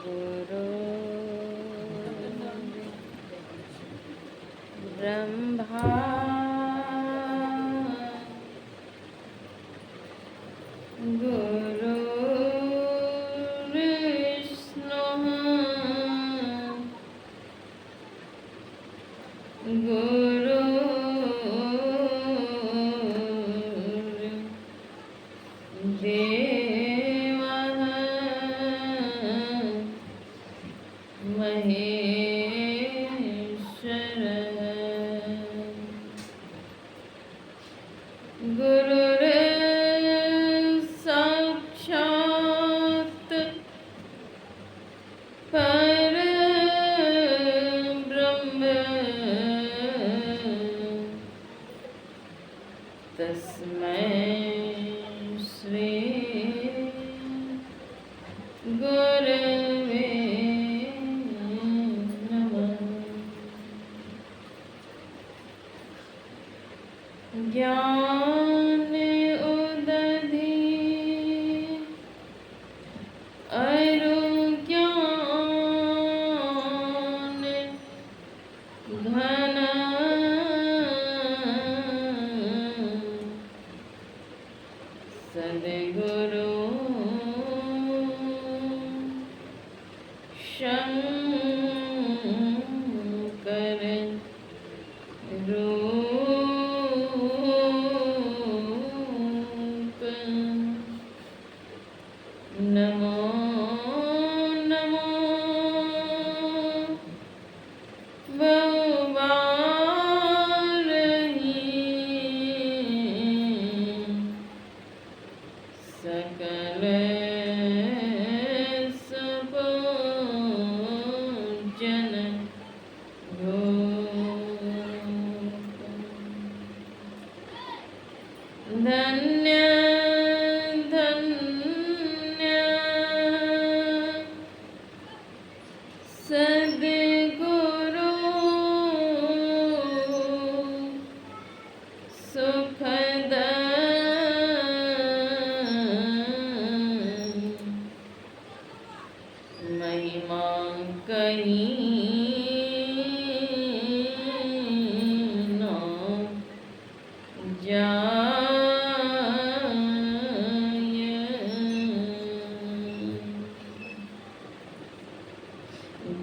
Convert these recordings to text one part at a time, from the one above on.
गुरु ब्रह्मा गुरु विष्णु गुरु देवः महेश्वरः गुरुर्साक्षात् परब्रह्म तस्मै श्री गुरवे नमः। ज्ञान उदधि अरु ज्ञान घन सद्गुरु शंकर रूप नमो नमो बहुबारही सकल सुपूजन धन्य धन्य सद्गुरु सुखद महिमा कहीं न जाय।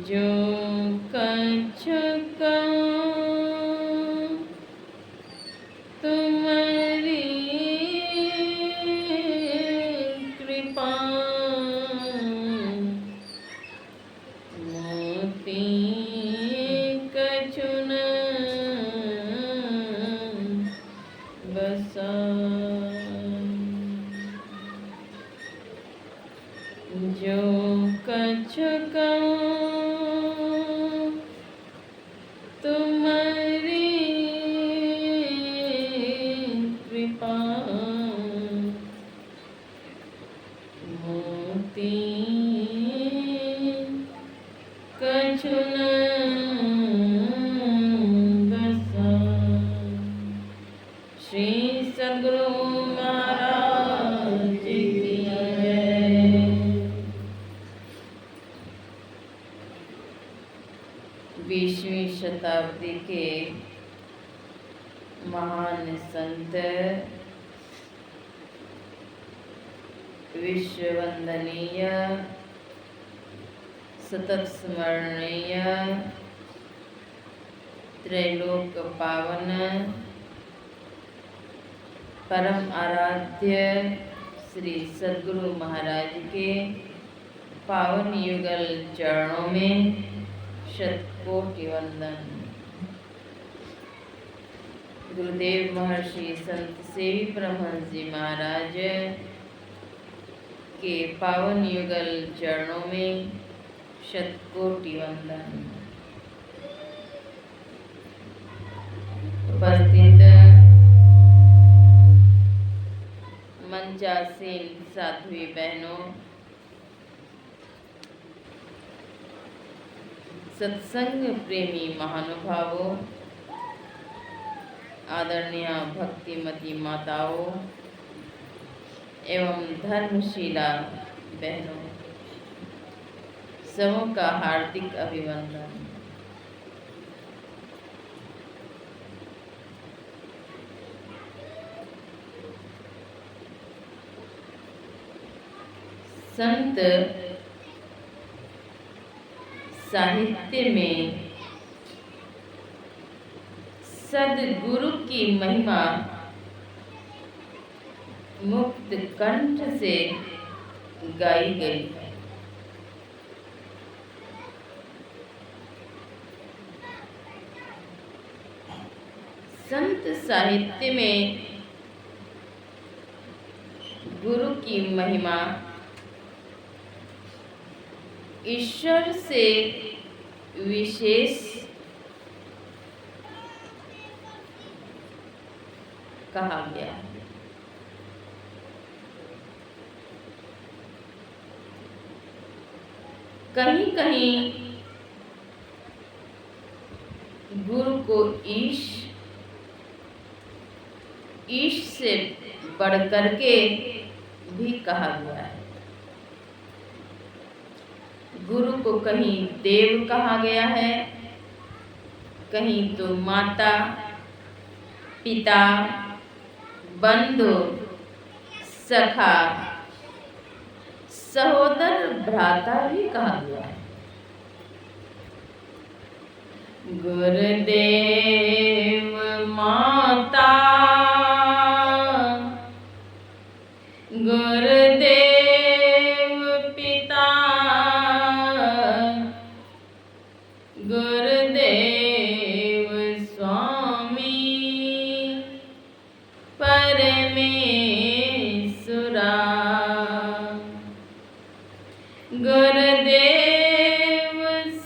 जो कछ कहूं तुम्हारी कृपा मोती कछु न बसाई। जो कछ कहूं तुम्हारी कृपा मोती कछु न बसाई। श्री सद्गुरु महाराज की जय। बीसवीं शताब्दी के महान संत विश्ववंदनीय सतत स्मरणीय त्रैलोक पावन परम आराध्य श्री सद्गुरु महाराज के पावन युगल चरणों में शतकोटि वंदन। गुरुदेव महर्षि संत सेवी परमहंस जी महाराज के पावन युगल चरणों में शतकोटि वंदन। उपस्थित मंचासीन साध्वी बहनों, सत्संग प्रेमी महानुभावों, आदरणीय भक्तिमती माताओं एवं धर्मशीला बहनों, समूह का हार्दिक अभिनंदन। संत साहित्य में सद्गुरु की महिमा मुक्त कंठ से गाई गई है। संत साहित्य में गुरु की महिमा ईश्वर से विशेष कहा गया है। कहीं कहीं गुरु को ईश से बढ़ करके भी कहा गया है। गुरु को कहीं देव कहा गया है, कहीं तो माता, पिता, बंधु, सखा, सहोदर, भ्राता भी कहा गया है। गुरुदेव माता, गुरुदेव पिता, गुरुदेव स्वामी परमेश्वरा, गुरुदेव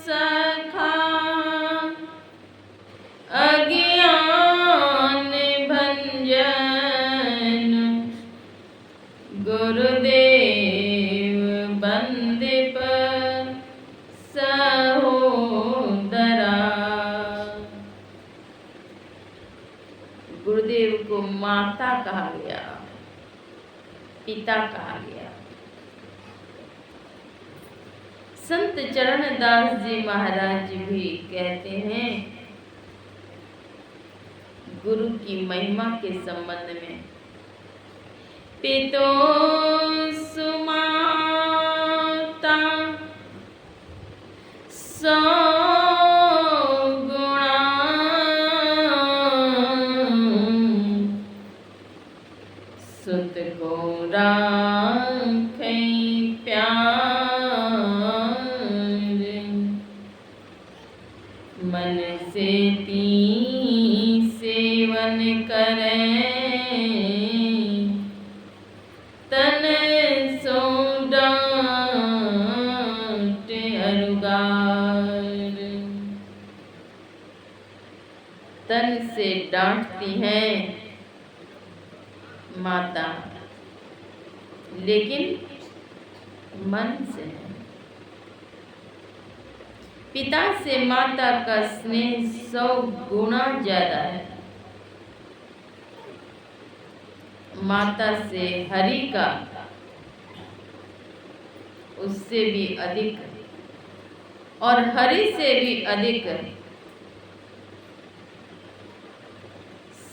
सखा अज्ञान भंजन, गुरुदेव बंदिप सहोदरा। गुरुदेव को माता कहा गया, पिता कहा गया। संत चरणदास जी महाराज भी कहते हैं गुरु की महिमा के संबंध में, पितो सुमाता सौ गुणा, सुत को राखै प्यार, मन से ती सेवन करें, तन सो डांट अरुगार। तन से डांटती हैं माता, लेकिन मन से नहीं। पिता से माता का स्नेह 100 गुना ज्यादा है, माता से हरि का उससे भी अधिक, और हरि से भी अधिक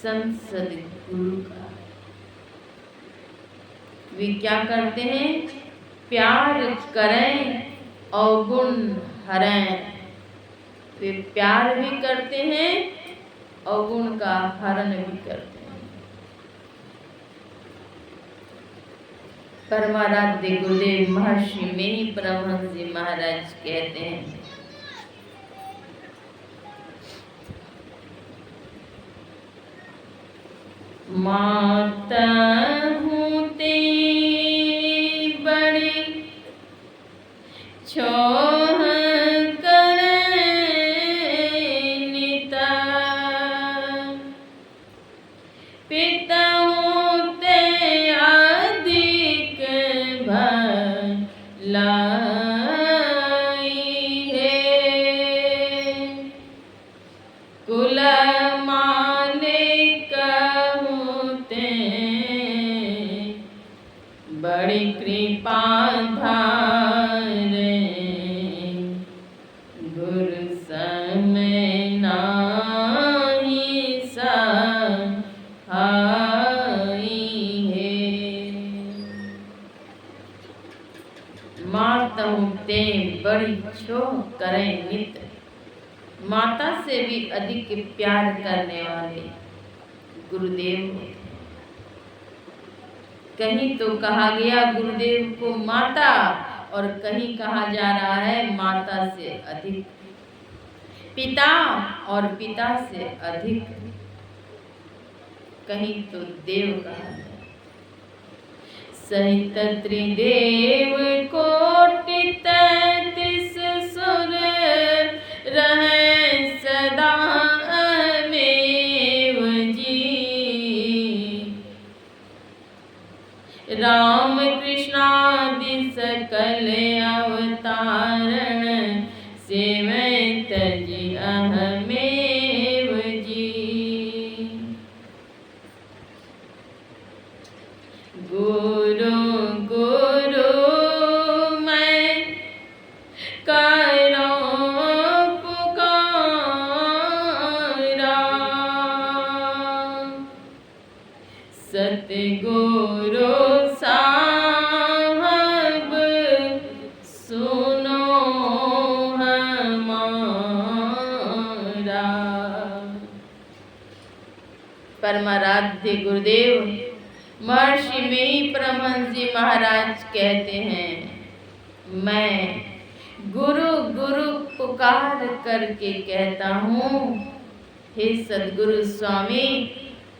संसद गुरु का। वे क्या करते हैं? प्यार करें अवगुण हरें। वे प्यार भी करते हैं, अवगुण का हरण भी करते हैं। परमाराध्य गुरुदेव महर्षि मेनी परमहंस जी महाराज कहते हैं, माता हूते बड़ी छोह करे निता, पिता होते अधिक भलाई है, कुल मालिक होते बड़ी कृपा धारे, से भी अधिक प्यार करने वाले गुरुदेव होते हैं। कहीं तो कहा गया गुरुदेव को माता, और कहीं कहा जा रहा है माता से अधिक, पिता और पिता से अधिक, कहीं तो देव कहा है। सहित त्रिदेव कोटि तैंतीस सुर रहे सदा अमेव जी। राम कृष्णादि सकल अवतारण सेवै तज अहमेव जी। गुरु गुरु मैं करो पुकारा, सतगुरु साहब सुनो हमारा। परमाराध्य गुरुदेव महर्षि में परमहंस जी महाराज कहते हैं, मैं गुरु गुरु पुकार करके कहता हूँ, हे सद्गुरु स्वामी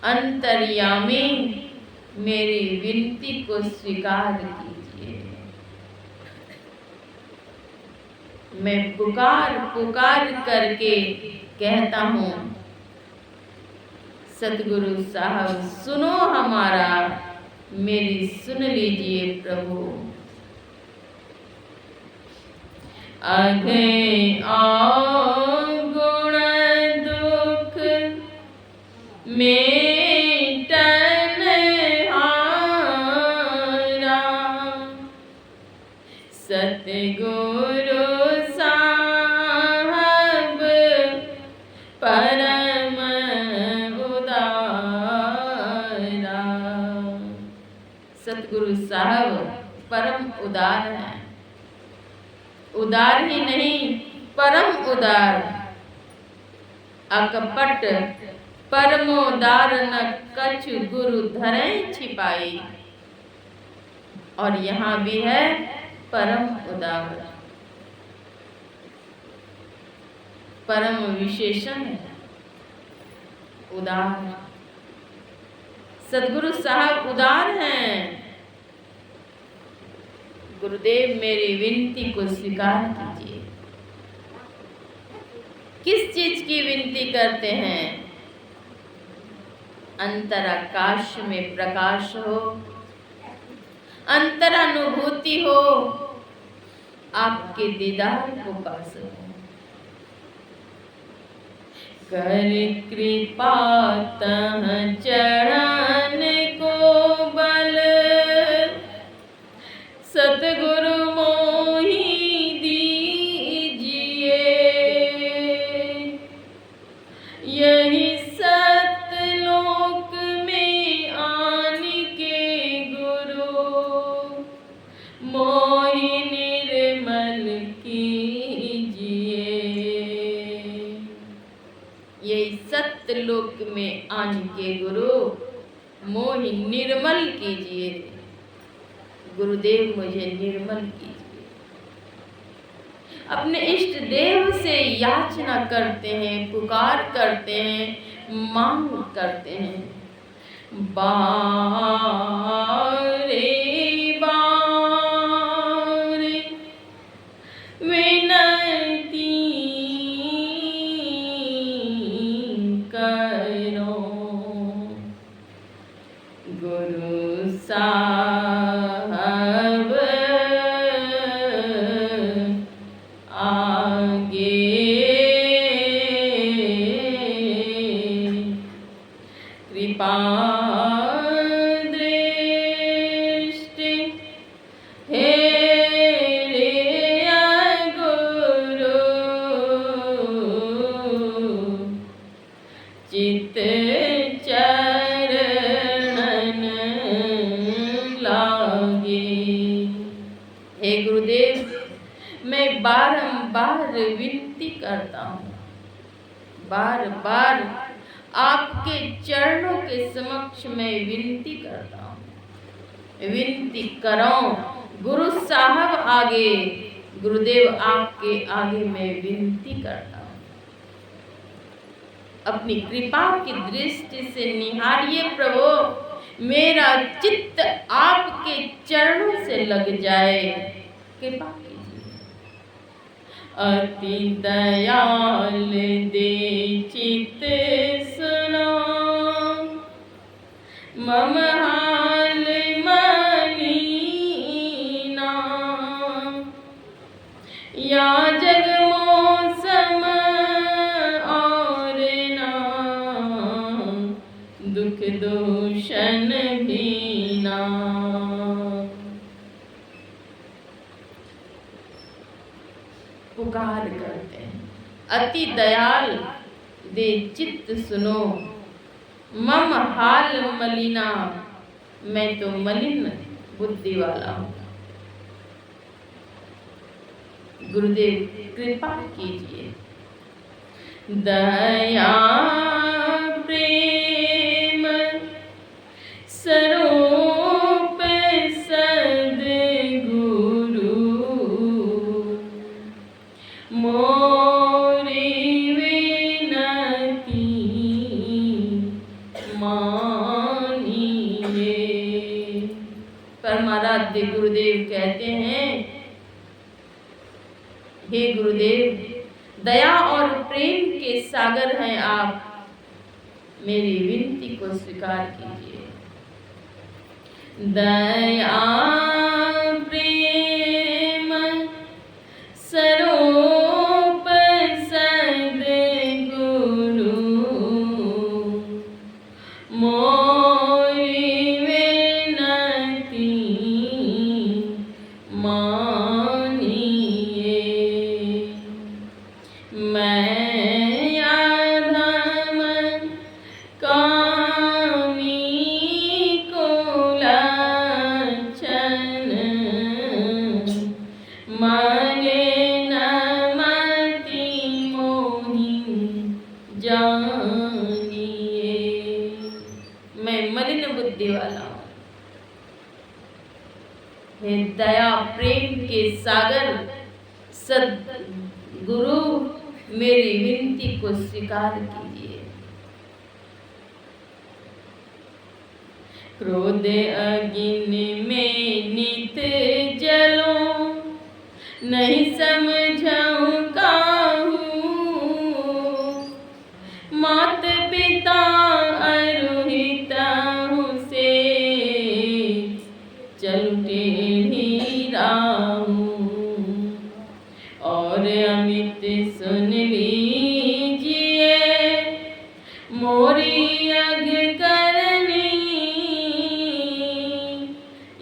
अंतर्यामी मेरी विनती को स्वीकार कीजिए। मैं पुकार पुकार करके कहता हूँ, सतगुरु साहब सुनो हमारा, मेरी सुन लीजिए प्रभु। अघे अवगुण दुख मेटन हारा, सतगुरु साहब परम उदारा। सतगुरु साहब परम उदार हैं, उदार ही नहीं परम उदार, अकपट परमोदार न कछु गुरु धरें छिपाई। और यहाँ भी है परम उदार, परम विशेषण है उदार। सद्गुरु साहब उदार हैं। गुरुदेव मेरी विनती को स्वीकार कीजिए। किस चीज की विनती करते हैं? अंतराकाश में प्रकाश हो, अंतरानुभूति हो, आपके दीदार को पा सको। कर कृपा तह चढ़न को बल, सतगुरु मोहि दीजिए। यही सतलोक में आन के गुरु मोहि निर्मल कीजिए। यही सतलोक में आन के गुरु मोहि निर्मल कीजिए। गुरुदेव मुझे निर्मल कीजिए। अपने इष्ट देव से याचना करते हैं, पुकार करते हैं, मांग करते हैं। बारे बारे विनती करो, गुरु साहब आगे कृपा दृष्टि हेरे गुरु, चित चरणन लागे। हे गुरुदेव मैं बारंबार विनती करता हूँ, बार बार आपके चरणों के समक्ष मैं विनती करता हूँ, विनती करो गुरु साहब आगे, गुरुदेव आपके आगे मैं विनती करता हूँ। अपनी कृपा की दृष्टि से निहारिए प्रभु, मेरा चित्त आपके चरणों से लग जाए, कृपा कीजिए। अति दयाल दे चित्त सुनो, मम हाल मलीना, या जग मौसम और ना, दुख दूषण भीना। पुकार करते हैं, अति दयाल दे चित्त सुनो, मम हाल मलिना, मैं तो मलिन बुद्धि वाला हूँ। गुरुदेव कृपा कीजिए। दया प्रेम स्वरूप सद्गुरु, मोरी विनती मानिए। परमाराध्य गुरुदेव कहते हैं, हे गुरुदेव, दया और प्रेम के सागर हैं आप, मेरी विनती को स्वीकार कीजिए। दया प्रेम स्वरूप सद्गुरु, मोरी विनती मानिए। मैं अधम कामी कुलाचन, मने न मति मोहि जानिए। मैं मलिन बुद्धि वाला हूँ, हे दया प्रेम के सागर सद्गुरु, मेरी विनती को स्वीकार कीजिए। क्रोध अग्नि में नित जलो, नहीं समझाऊं काहू, मात पिता अरुहिता से चलू टेढ़ी राहू। और अमित सुन लीजिए मोरी अग करनी,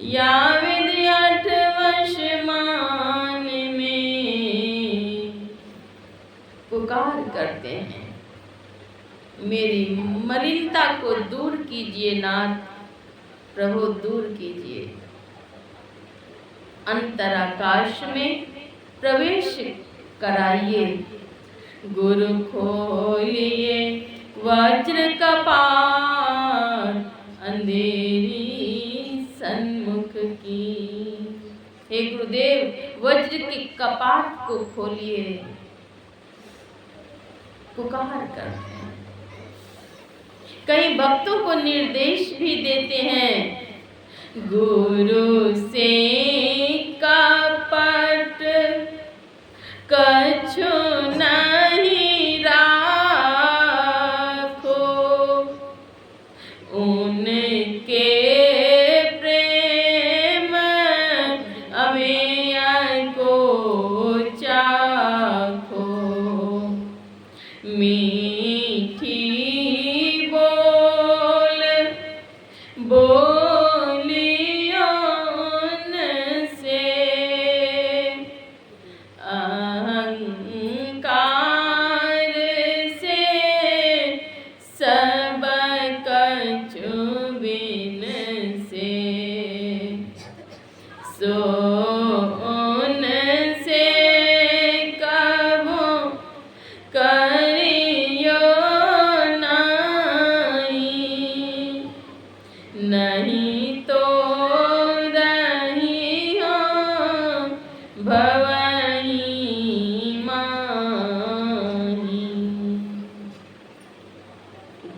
या विधि 8 वर्ष मान में। पुकार करते हैं, मेरी मलिनता को दूर कीजिए नाथ, प्रभु दूर कीजिए। अंतराकाश में प्रवेश कराइए, गुरु खोलिए वज्र कपाट, अंधेरी सन्मुख की। हे गुरुदेव, वज्र के कपाट को खोलिए। पुकार करते हैं, कई भक्तों को निर्देश भी देते हैं, गुरु से कपट कछु नहीं राखो, उनके प्रेम अमेय को चाखो। मीठी बोल बोलियो न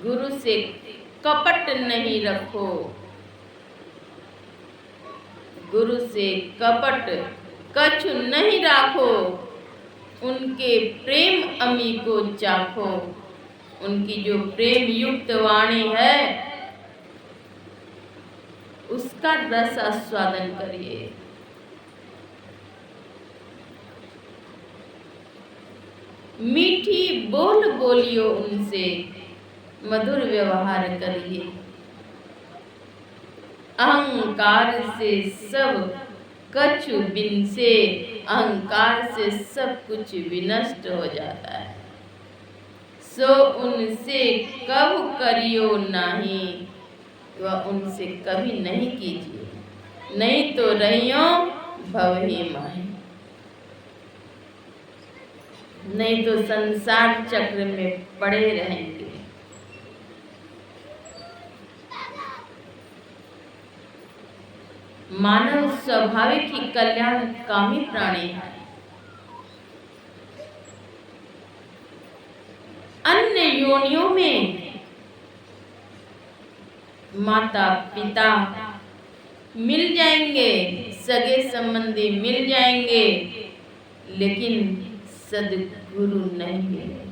गुरु से कपट नहीं रखो, गुरु से कपट कछु नहीं राखो, उनके प्रेम अमी को चाखो। उनकी जो प्रेम युक्त वाणी है उसका रस आस्वादन करिए। मीठी बोल बोलियो उनसे, मधुर व्यवहार करिए। अहंकार से सब कछु बिनसे, अहंकार से सब कुछ विनष्ट हो जाता है। सो उनसे कब करियो नहीं, वह उनसे कभी नहीं कीजिए, नहीं तो रहियो भवही माही, नहीं तो संसार चक्र में पड़े रहेंगे। मानव स्वाभाविक ही कल्याणकामी प्राणी है। अन्य योनियों में माता पिता मिल जाएंगे, सगे संबंधी मिल जाएंगे, लेकिन सद्गुरु नहीं मिलेंगे।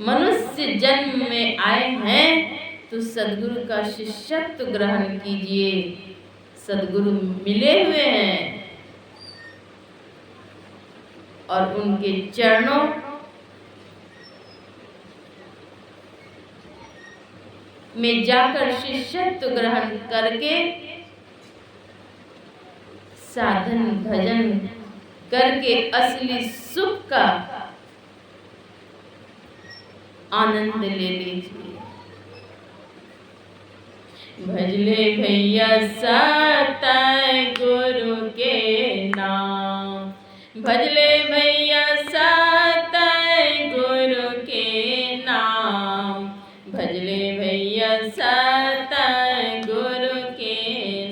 मनुष्य जन्म में आए हैं तो सद्गुरु का शिष्यत्व ग्रहण कीजिए। सद्गुरु मिले हुए हैं और उनके चरणों में जाकर शिष्यत्व ग्रहण करके साधन भजन करके असली सुख का आनंद ले लीजिए। भजले भैया सताए गुरु के नाम, भजले भैया सताए गुरु के नाम, भजले भैया सताए गुरु के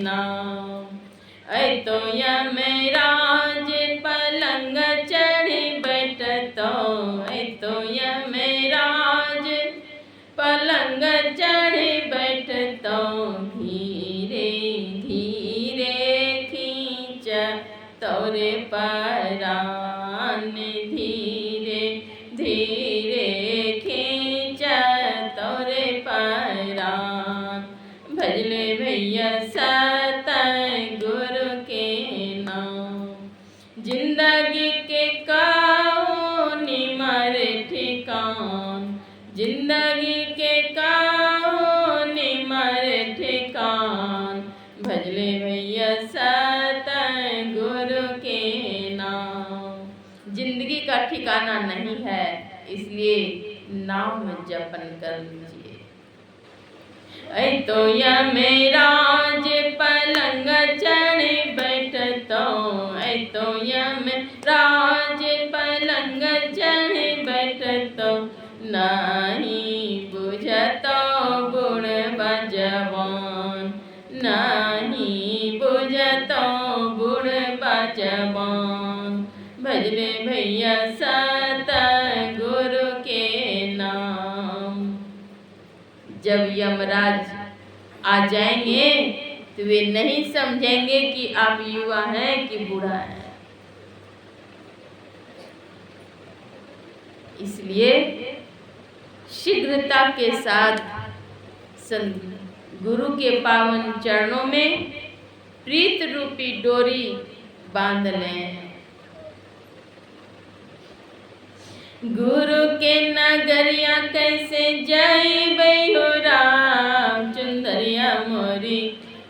नाम। ऐ तो यमराज पलंग चढ़ी बैठतो, ऐ तो यमराज पलंग चढ़ी बैठतो, धीरे धीरे खींच तोरे परान, धीरे धीरे खींच तोरे परान। भजले भैया सताए गुरु के नाम, जिंदगी के काओ निमर ठिकान, जिंदगी के काओ निमर ठिकान। भजले भैया सताए गुरु के नाम। जिंदगी का ठिकाना नहीं है, इसलिए नाम जपन कर लीजिए। ऐ तो यमराज पलंग चढ़ी बैठतो, ऐ तो यमराज पलंग चढ़ी बैठतो, नहीं बुझतो गुण बजवान, नहीं बुझतो गुण बजवान। भजले भैया सताए गुरु के नाम। जब यमराज आ जाएंगे तो वे नहीं समझेंगे कि आप युवा हैं कि बूढ़ा है। इसलिए शीघ्रता के साथ गुरु के पावन चरणों में प्रीत रूपी डोरी बांध लें। गुरु के नगरिया कैसे जाइबै हो राम, चुंदरिया मोरी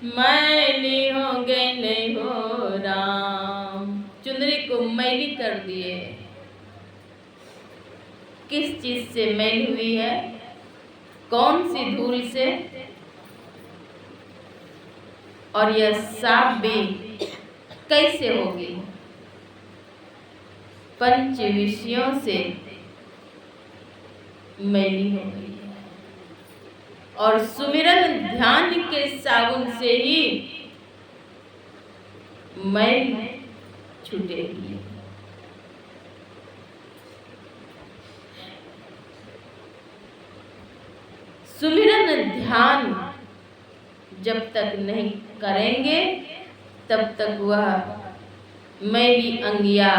मैली हो गई हो राम। चुंदरी को मैली कर दिए। किस चीज से मैल हुई है? कौन सी धूल से? और यह साफ भी कैसे होगी? पंच विषयों से मैली हो गई है और सुमिरन ध्यान के साबुन से ही मैल छूटेगी। सुमिरन ध्यान जब तक नहीं करेंगे तब तक वह मैली अंगिया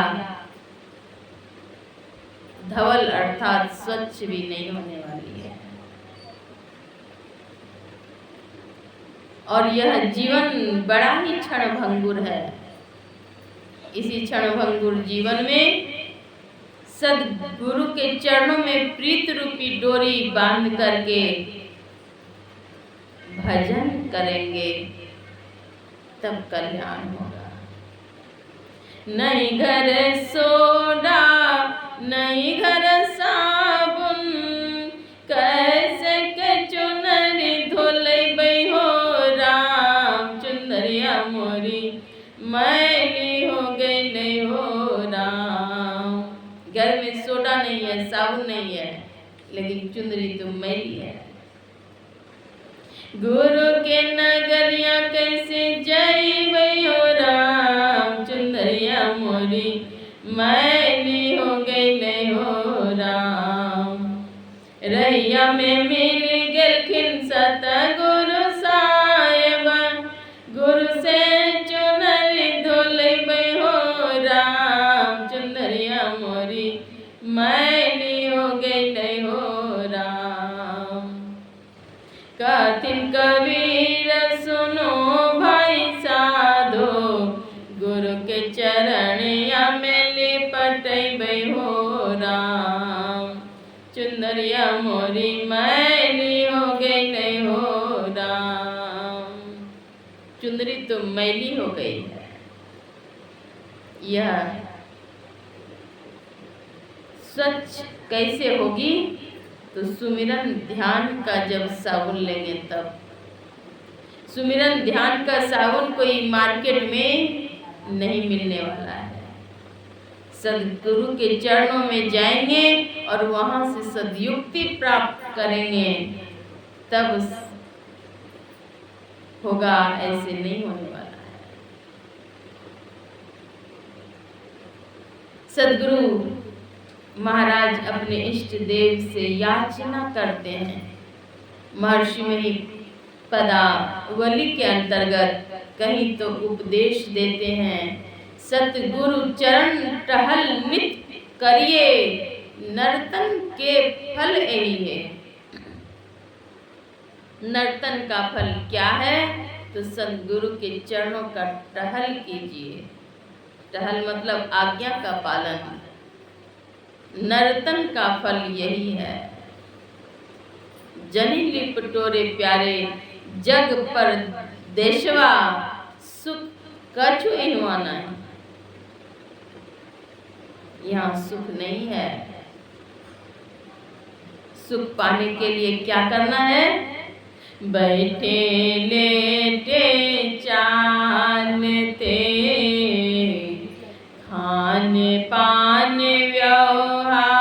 धवल अर्थात स्वच्छ भी नहीं होने वाली है। और यह जीवन बड़ा ही क्षणभंगुर है। इसी क्षणभंगुर जीवन में सदगुरु के चरणों में प्रीत रूपी डोरी बांध करके भजन करेंगे तब कल्याण होगा। नहीं घर सोडा नहीं घर साबुन कैसे के चुनरी धोले हो राम चुनरिया मोरी मैली हो गई नहीं हो राम। घर में सोडा नहीं है, साबुन नहीं है, लेकिन चुनरी तो मैली है। गुरु के नगरिया कैसे जई हो राम चुनरिया मोरी मैली हो गई नहीं हो राम। रैया में मिल गेलखिन सतगुरु साहेब गुरु से चुनरी धोले हो राम चुनरिया मोरी मैली हो गई नहीं हो राम। कथिन कबीर सुनो भाई साधो गुरु के चरणिया में लिपटै हो राम चुनरिया मोरी मैली हो गई नहीं हो राम। चुनरी तो मैली हो गई है। यह स्वच्छ कैसे होगी? तो सुमिरन ध्यान का जब साबुन लेंगे तब। सुमिरन ध्यान का साबुन कोई मार्केट में नहीं मिलने वाला है। सदगुरु के चरणों में जाएंगे और वहां से सदयुक्ति प्राप्त करेंगे तब होगा, ऐसे नहीं होने वाला है। सदगुरु महाराज अपने इष्ट देव से याचना करते हैं। महर्षि मही पदावली के अंतर्गत कहीं तो उपदेश देते हैं, सतगुरु चरण टहल नित करिए नर्तन के फल यही है। नर्तन का फल क्या है? तो सतगुरु के चरणों का टहल कीजिए। टहल मतलब आज्ञा का पालन। नर्तन का फल यही है। जनी लिपटोरे प्यारे जग पर देशवा सुख कछु इनवाना है। यहाँ सुख नहीं है। सुख पाने के लिए क्या करना है? बैठे लेटे चालते खाने पाने व्यवहार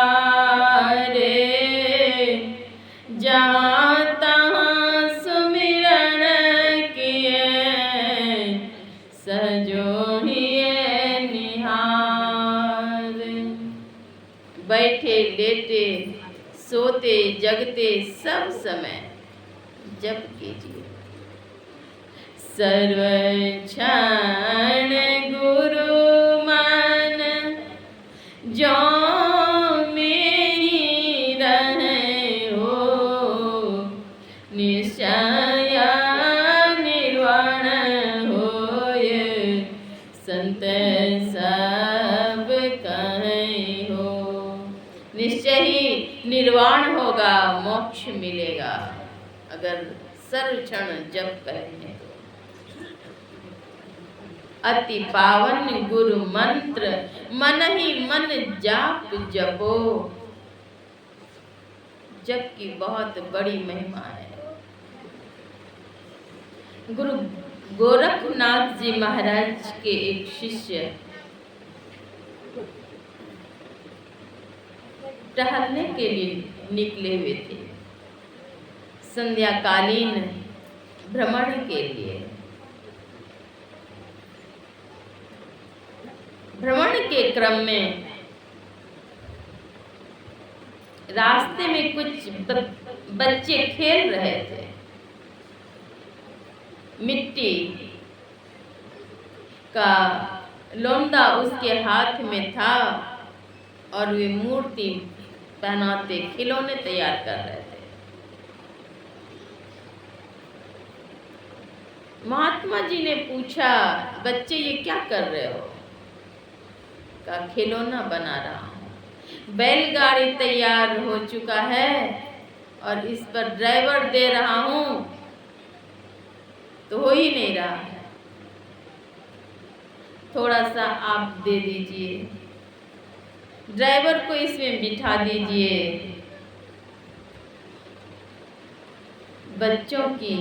जहाँ तहाँ सुमिरन किए सजो हिए निहार। बैठे लेटे सोते जगते सब समय जप कीजिए। सर्व क्षण गुरु मन जो में ही रहे हो निश्चय निर्वाण होय संत सब कहे हो। निश्चय ही निर्वाण होगा, मोक्ष मिलेगा अगर सर्व क्षण जप करेंगे। अति पावन गुरु मंत्र मन ही मन जाप जपो। जप की बहुत बड़ी महिमा है। गुरु गोरखनाथ जी महाराज के एक शिष्य टहलने के लिए निकले हुए थे, संध्याकालीन भ्रमण के लिए। भ्रमण के क्रम में रास्ते में कुछ बच्चे खेल रहे थे। मिट्टी का लोंदा उसके हाथ में था और वे मूर्ति बनाते, खिलौने तैयार कर रहे थे। महात्मा जी ने पूछा, बच्चे ये क्या कर रहे हो? कहा, खिलौना बना रहा हूँ। बैलगाड़ी तैयार हो चुका है और इस पर ड्राइवर दे रहा हूँ तो हो ही नहीं रहा है, थोड़ा सा आप दे दीजिए, ड्राइवर को इसमें बिठा दीजिए। बच्चों की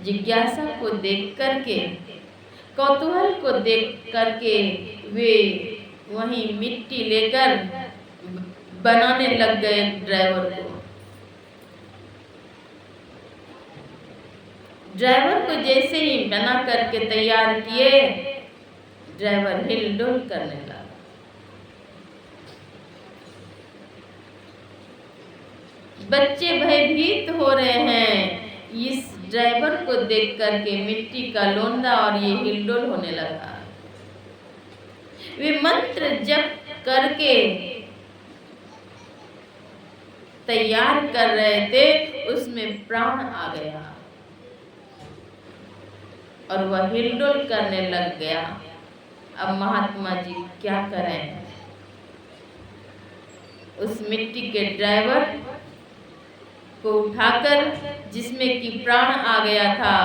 जिज्ञासा को देख करके, कौतूहल को देख करके वे वहीं मिट्टी लेकर बनाने लग गए ड्राइवर को। ड्राइवर को जैसे ही बना करके तैयार किए, ड्राइवर हिलडुल करने लगा। बच्चे भयभीत हो रहे हैं इस ड्राइवर को देख करके, मिट्टी का लोंदा और ये हिलडुल होने लगा। वे मंत्र जप करके तैयार कर रहे थे, उसमें प्राण आ गया और वह हिलडुल करने लग गया। अब महात्मा जी क्या करें? उस मिट्टी के ड्राइवर को उठाकर, जिसमें कि प्राण आ गया था,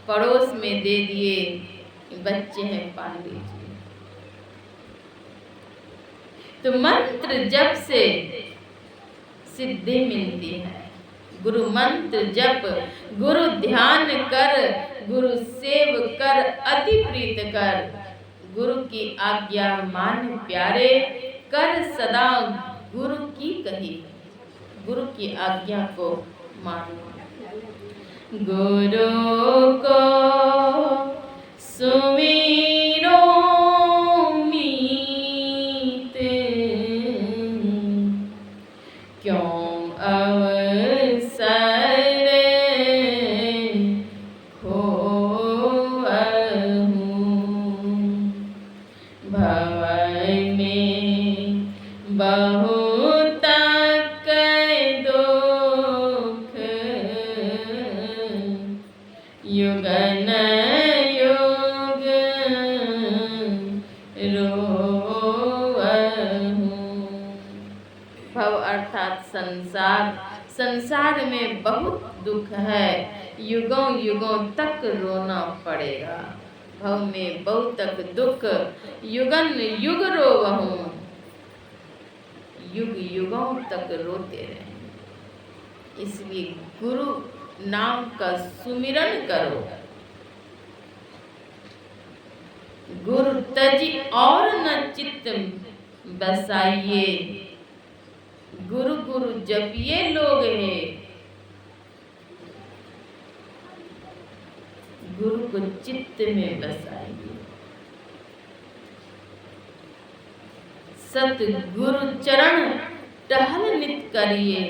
पड़ोस में दे दिए। बच्चे हैं, पाल लीजिए। तो मंत्र जप से सिद्धि मिलती है। गुरु मंत्र जप, गुरु ध्यान कर, गुरु सेव कर, अति प्रीत कर। गुरु की आज्ञा मान प्यारे, कर सदा गुरु की कही। गुरु की आज्ञा को मानो। गुरु को सुमिरो मीत, क्यों अवसर खोवहूँ। भवन में बहुत दुख, युगन युग रोवहूँ। भव अर्थात संसार, संसार में बहुत दुख है, युगों युगों तक रोना पड़ेगा। भव में बहुत तक दुख, युगन युग रोवहूँ, युग युगों तक रोते रहें। इसलिए गुरु नाम का सुमिरन करो। गुरु तजी और न चित्त बसाइए। गुरु गुरु जपिए लोग है, गुरु को चित्त में बसाइए। सतगुरु चरण टहल नित करिए।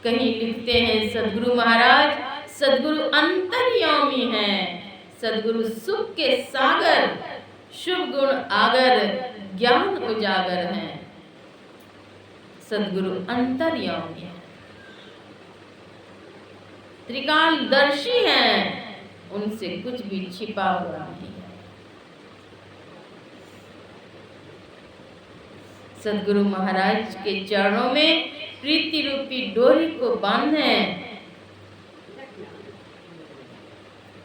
कहीं लिखते हैं सदगुरु महाराज, सदगुरु अंतर्यामी हैं, सदगुरु सुख के सागर, शुभ गुण आगर, ज्ञान उजागर हैं। सदगुरु अंतर्यामी हैं, त्रिकालदर्शी हैं, उनसे कुछ भी छिपा हुआ नहीं है। सदगुरु महाराज के चरणों में प्रीति रूपी डोरी को बांधें,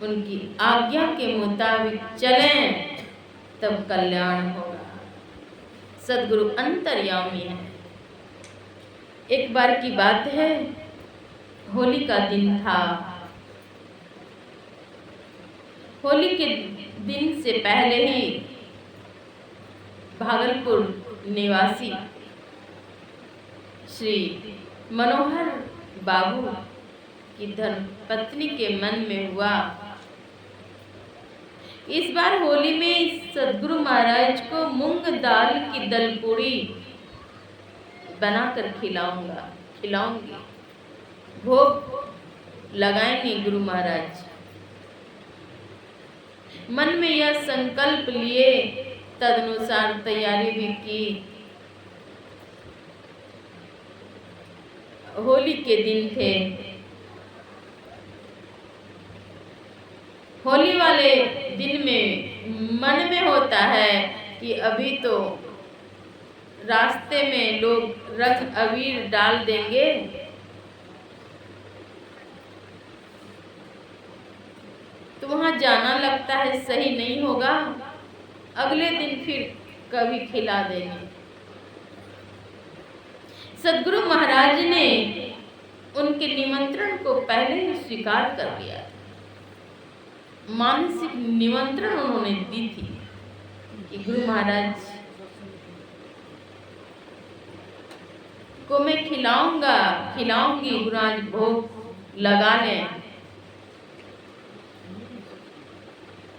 उनकी आज्ञा के मुताबिक चलें, तब कल्याण होगा। सदगुरु अंतर्यामी है। एक बार की बात है, होली का दिन था। होली के दिन से पहले ही भागलपुर निवासी श्री मनोहर बाबू की धर्मपत्नी के मन में हुआ, इस बार होली में सदगुरु महाराज को मूंग दाल की दलपूड़ी बनाकर खिलाऊंगी। भोग लगाएंगे गुरु महाराज। मन में यह संकल्प लिए, तदनुसार तैयारी भी की। होली के दिन थे। होली वाले दिन में मन में होता है कि अभी तो रास्ते में लोग रंग अबीर डाल देंगे, तो वहां जाना लगता है सही नहीं होगा, अगले दिन फिर कभी खिला देंगे। सदगुरु महाराज ने उनके निमंत्रण को पहले ही स्वीकार कर लिया था। मानसिक निमंत्रण उन्होंने दी थी कि गुरु महाराज को मैं खिलाऊंगी, गुरु महाराज भोग लगा लें।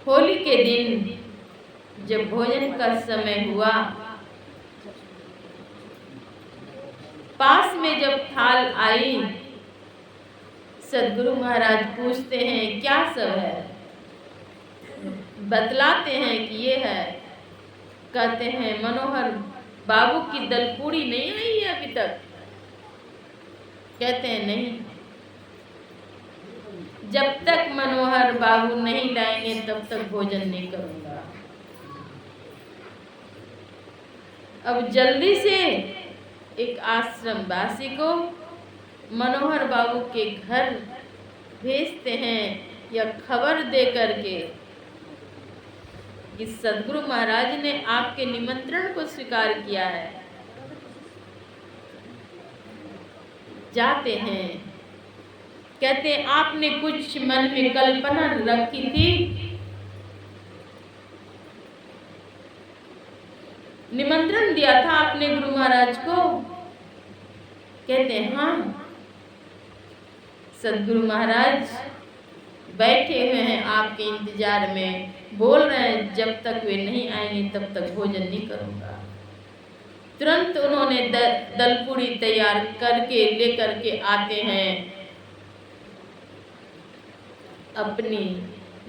होली के दिन जब भोजन का समय हुआ, पास में जब थाल आई, सदगुरु महाराज पूछते हैं क्या सब है, बतलाते हैं कि ये है। कहते हैं मनोहर बाबू की दलपूड़ी नहीं आई है अभी तक। कहते हैं नहीं, जब तक मनोहर बाबू नहीं लाएंगे तब तक भोजन नहीं करूंगा। अब जल्दी से एक आश्रम वासी को मनोहर बाबू के घर भेजते हैं या खबर दे करके कि सदगुरु महाराज ने आपके निमंत्रण को स्वीकार किया है। जाते हैं, कहते हैं आपने कुछ मन में कल्पना रखी थी, निमंत्रण दिया था आपने गुरु महाराज को। कहते हैं हाँ। सदगुरु महाराज बैठे हुए हैं आपके इंतजार में, बोल रहे हैं जब तक वे नहीं आएंगे तब तक भोजन नहीं करूंगा। तुरंत उन्होंने दलपूड़ी तैयार करके लेकर के आते हैं। अपनी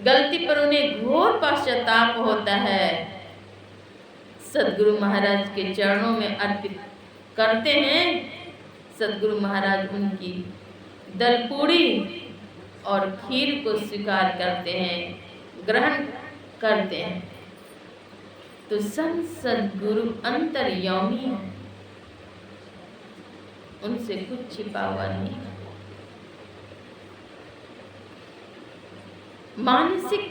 गलती पर उन्हें घोर पश्चाताप होता है। सदगुरु महाराज के चरणों में अर्पित करते हैं। सदगुरु महाराज उनकी दलपूड़ी और खीर को स्वीकार करते हैं, ग्रहण करते हैं। तो संत सदगुरु अंतर्यामी है, उनसे कुछ छिपा हुआ नहीं। मानसिक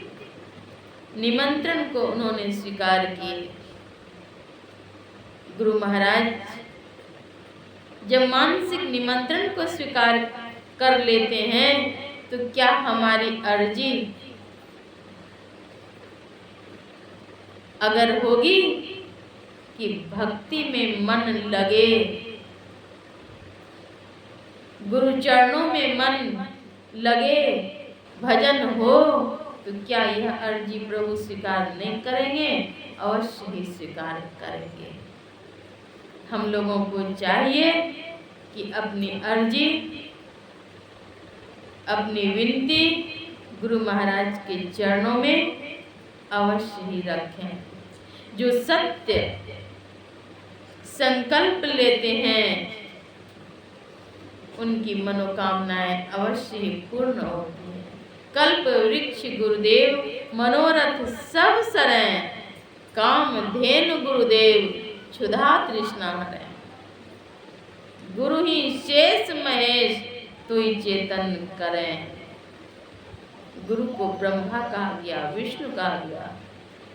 निमंत्रण को उन्होंने स्वीकार किए। गुरु महाराज जब मानसिक निमंत्रण को स्वीकार कर लेते हैं तो क्या हमारी अर्जी अगर होगी कि भक्ति में मन लगे, गुरु चरणों में मन लगे, भजन हो, तो क्या यह अर्जी प्रभु स्वीकार नहीं करेंगे? अवश्य ही स्वीकार करेंगे। हम लोगों को चाहिए कि अपनी अर्जी, अपनी विनती गुरु महाराज के चरणों में अवश्य ही रखें। जो सत्य संकल्प लेते हैं उनकी मनोकामनाएं अवश्य ही पूर्ण होती हैं। कल्प वृक्ष गुरुदेव मनोरथ सब सरें, काम धेनु गुरुदेव क्षुधा तृष्णा हरें। गुरु ही शेष महेश तो ही चेतन करें। गुरु को ब्रह्मा कहा गया, विष्णु कहा गया,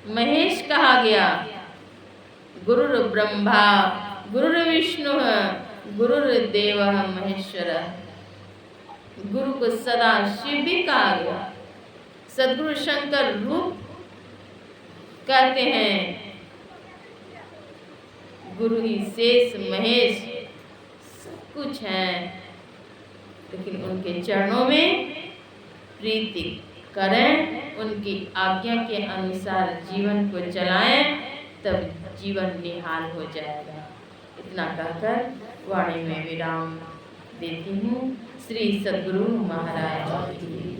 महेश कहा गया। गुरुर ब्रह्मा गुरुर विष्णु गुरुर देव महेश्वर। गुरु को सदा शिव भी कहा गया। सदगुरु शंकर रूप कहते हैं। गुरु ही शेष महेश सब कुछ है, लेकिन उनके चरणों में प्रीति करें, उनकी आज्ञा के अनुसार जीवन को चलाएं, तब जीवन निहाल हो जाएगा। इतना कहकर वाणी में विराम देती हूँ। श्री सद्गुरु महाराज की